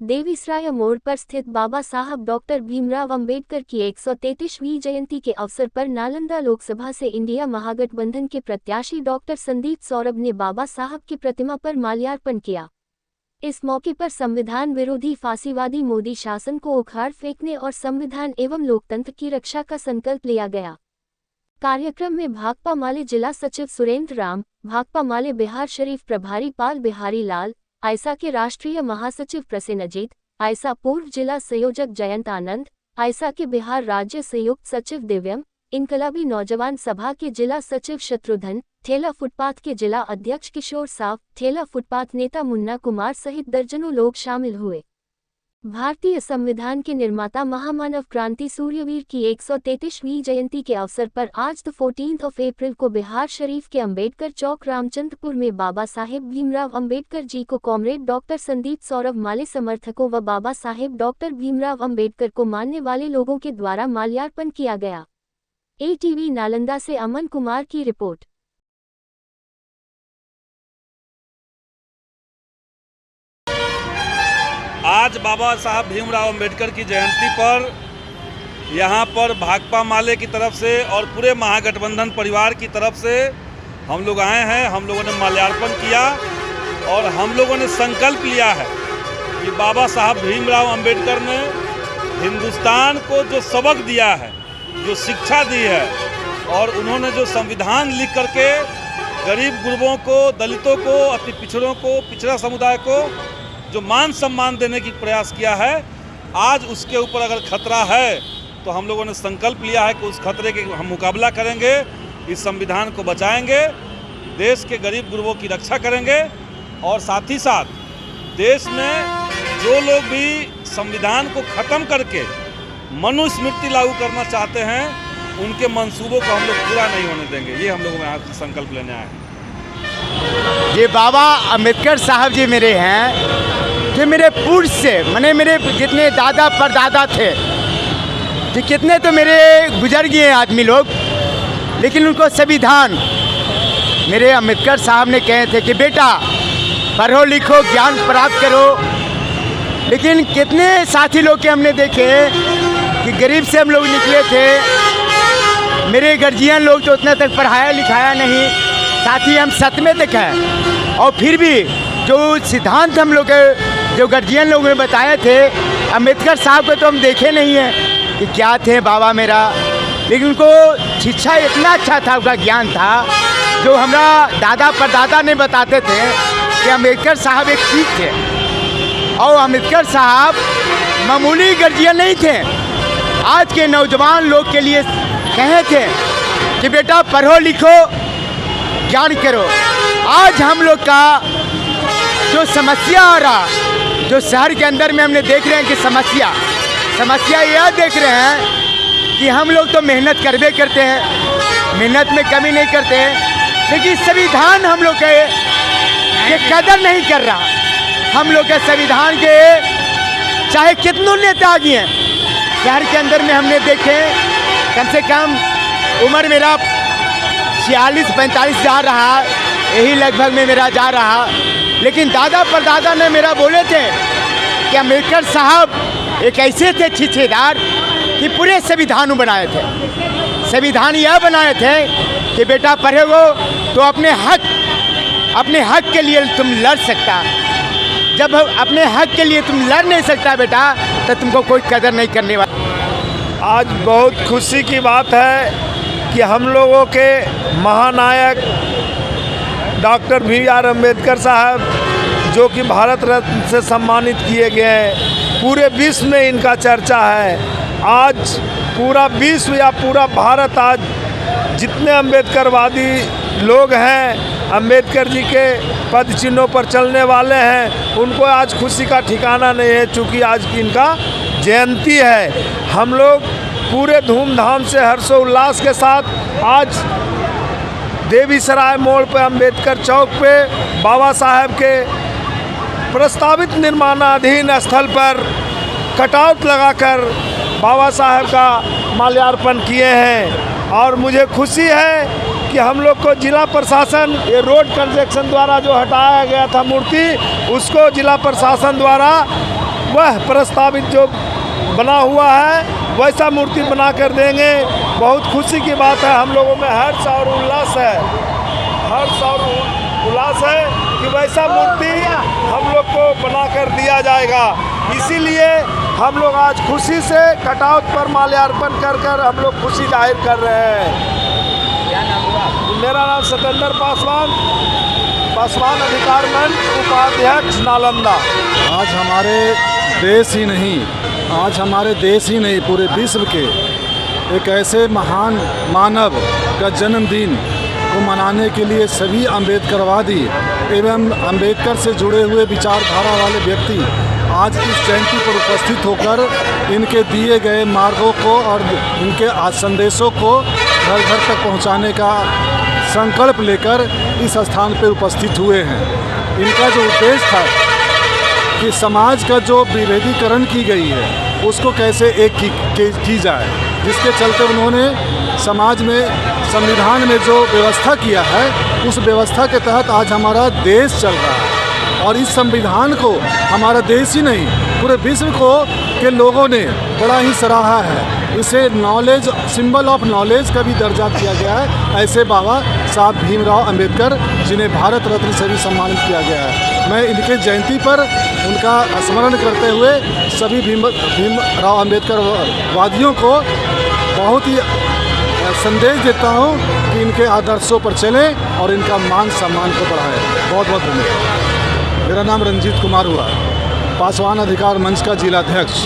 देवीसराय मोड़ पर स्थित बाबा साहब डॉक्टर भीमराव अंबेडकर की 133वीं जयंती के अवसर पर नालंदा लोकसभा से इंडिया महागठबंधन के प्रत्याशी डॉक्टर संदीप सौरभ ने बाबा साहब की प्रतिमा पर माल्यार्पण किया। इस मौके पर संविधान विरोधी फांसीवादी मोदी शासन को उखाड़ फेंकने और संविधान एवं लोकतंत्र की रक्षा का संकल्प लिया गया। कार्यक्रम में भाकपा माले जिला सचिव सुरेंद्र राम, भाकपा माले बिहार शरीफ प्रभारी पाल बिहारी लाल, आयसा के राष्ट्रीय महासचिव प्रसेनजीत, आयसा पूर्व जिला संयोजक जयंत आनंद, आयसा के बिहार राज्य संयुक्त सचिव दिव्यम, इनकलाबी नौजवान सभा के जिला सचिव शत्रुघ्न, ठेला फुटपाथ के जिला अध्यक्ष किशोर साव, ठेला फुटपाथ नेता मुन्ना कुमार सहित दर्जनों लोग शामिल हुए। भारतीय संविधान के निर्माता महामानव क्रांति सूर्यवीर की 133वीं जयंती के अवसर पर आज 14 अप्रैल को बिहार शरीफ के अंबेडकर चौक रामचंद्रपुर में बाबा साहेब भीमराव अंबेडकर जी को कॉमरेड डॉक्टर संदीप सौरभ माले समर्थकों व बाबा साहेब डॉक्टर भीमराव अंबेडकर को मानने वाले लोगों के द्वारा माल्यार्पण किया गया। ATV नालंदा से अमन कुमार की रिपोर्ट। आज बाबा साहब भीमराव अंबेडकर की जयंती पर यहाँ पर भाकपा माले की तरफ से और पूरे महागठबंधन परिवार की तरफ से हम लोग आए हैं। हम लोगों ने माल्यार्पण किया और हम लोगों ने संकल्प लिया है कि बाबा साहब भीमराव अंबेडकर ने हिंदुस्तान को जो सबक दिया है, जो शिक्षा दी है और उन्होंने जो संविधान लिख करके गरीब गुरबों को, दलितों को, अति पिछड़ों को, पिछड़ा समुदाय को जो मान सम्मान देने की प्रयास किया है, आज उसके ऊपर अगर खतरा है तो हम लोगों ने संकल्प लिया है कि उस खतरे के हम मुकाबला करेंगे, इस संविधान को बचाएंगे, देश के गरीब गुरबों की रक्षा करेंगे और साथ ही साथ देश में जो लोग भी संविधान को ख़त्म करके मनुस्मृति लागू करना चाहते हैं, उनके मंसूबों को हम लोग पूरा नहीं होने देंगे। ये हम लोगों में आज संकल्प लेने आए हैं। ये बाबा अम्बेडकर साहब जी मेरे हैं, जो मेरे पूर्व से माने मेरे जितने दादा परदादा थे, जो कितने तो मेरे गुजर गए आदमी लोग, लेकिन उनको संविधान मेरे अम्बेडकर साहब ने कहे थे कि बेटा पढ़ो लिखो ज्ञान प्राप्त करो। लेकिन कितने साथी लोग के हमने देखे कि गरीब से हम लोग निकले थे, मेरे गार्जियन लोग तो उतना तक पढ़ाया लिखाया नहीं, साथ ही हम 7वें तक हैं और फिर भी जो सिद्धांत हम लोग के जो गार्जियन लोगों ने बताए थे, अम्बेडकर साहब को तो हम देखे नहीं हैं कि क्या थे बाबा मेरा, लेकिन उनको शिक्षा इतना अच्छा था, उनका ज्ञान था जो हमारा दादा परदादा ने बताते थे कि अम्बेडकर साहब एक चीज थे। और अम्बेडकर साहब मामूली गार्जियन नहीं थे, आज के नौजवान लोग के लिए कहे थे कि बेटा पढ़ो लिखो ज्ञान करो। आज हम लोग का जो समस्या आ रहा, जो शहर के अंदर में हमने देख रहे हैं कि समस्या यह देख रहे हैं कि हम लोग तो मेहनत करबे करते हैं, मेहनत में कमी नहीं करते हैं, लेकिन संविधान हम लोग के ये कदर नहीं कर रहा। हम लोग के संविधान के चाहे कितनों नेता आ गए हैं, शहर के अंदर में हमने देखे कम से कम उम्र मेरा 46-45 जा रहा, यही लगभग में मेरा जा रहा, लेकिन दादा परदादा ने मेरा बोले थे कि अम्बेडकर साहब एक ऐसे थे छिछेदार कि पूरे संविधान बनाए थे। संविधान यह बनाए थे कि बेटा पढ़ोगे तो अपने हक के लिए तुम लड़ सकता, जब अपने हक के लिए तुम लड़ नहीं सकता बेटा तो तुमको कोई कदर नहीं करने वाला। आज बहुत खुशी की बात है कि हम लोगों के महानायक डॉक्टर BR अम्बेडकर साहब जो कि भारत रत्न से सम्मानित किए गए हैं, पूरे विश्व में इनका चर्चा है। आज पूरा विश्व या पूरा भारत आज जितने अम्बेडकरवादी लोग हैं, अम्बेडकर जी के पद चिन्हों पर चलने वाले हैं, उनको आज खुशी का ठिकाना नहीं है, चूँकि आज की इनका जयंती है। हम लोग पूरे धूमधाम से हर्षोल्लास के साथ आज देवीसराय मोड़ पर अंबेडकर चौक पे बाबा साहब के प्रस्तावित निर्माणाधीन स्थल पर कटआउट लगाकर बाबा साहब का माल्यार्पण किए हैं। और मुझे खुशी है कि हम लोग को जिला प्रशासन ये रोड कंस्ट्रक्शन द्वारा जो हटाया गया था मूर्ति, उसको जिला प्रशासन द्वारा वह प्रस्तावित जो बना हुआ है वैसा मूर्ति बना कर देंगे। बहुत खुशी की बात है, हम लोगों में हर्ष और उल्लास है, हर्ष और उल्लास है कि वैसा मूर्ति हम लोग को बना कर दिया जाएगा। इसीलिए हम लोग आज खुशी से कटआउट पर माल्यार्पण कर कर हम लोग खुशी जाहिर कर रहे हैं। क्या नाम हुआ? मेरा नाम सत्येंद्र पासवान, पासवान अधिकार मंच उपाध्यक्ष नालंदा। आज हमारे देश ही नहीं, आज हमारे देश ही नहीं पूरे विश्व के एक ऐसे महान मानव का जन्मदिन को मनाने के लिए सभी अम्बेडकरवादी एवं अम्बेडकर से जुड़े हुए विचारधारा वाले व्यक्ति आज इस जयंती पर उपस्थित होकर इनके दिए गए मार्गों को और इनके संदेशों को घर घर तक पहुंचाने का संकल्प लेकर इस स्थान पर उपस्थित हुए हैं। इनका जो उद्देश्य था कि समाज का जो विभेदीकरण की गई है उसको कैसे एक की जाए, जिसके चलते उन्होंने समाज में संविधान में जो व्यवस्था किया है उस व्यवस्था के तहत आज हमारा देश चल रहा है। और इस संविधान को हमारा देश ही नहीं पूरे विश्व को के लोगों ने बड़ा ही सराहा है। इसे नॉलेज, सिंबल ऑफ नॉलेज का भी दर्जा दिया गया है। ऐसे बाबा साहब भीमराव अंबेडकर जिन्हें भारत रत्न से भी सम्मानित किया गया है। मैं इनके जयंती पर उनका स्मरण करते हुए सभी भीमराव अंबेडकर वादियों को बहुत ही संदेश देता हूँ कि इनके आदर्शों पर चलें और इनका मान सम्मान को बढ़ाएं। बहुत बहुत धन्यवाद। मेरा नाम रंजीत कुमार हुआ, पासवान अधिकार मंच का जिलाध्यक्ष।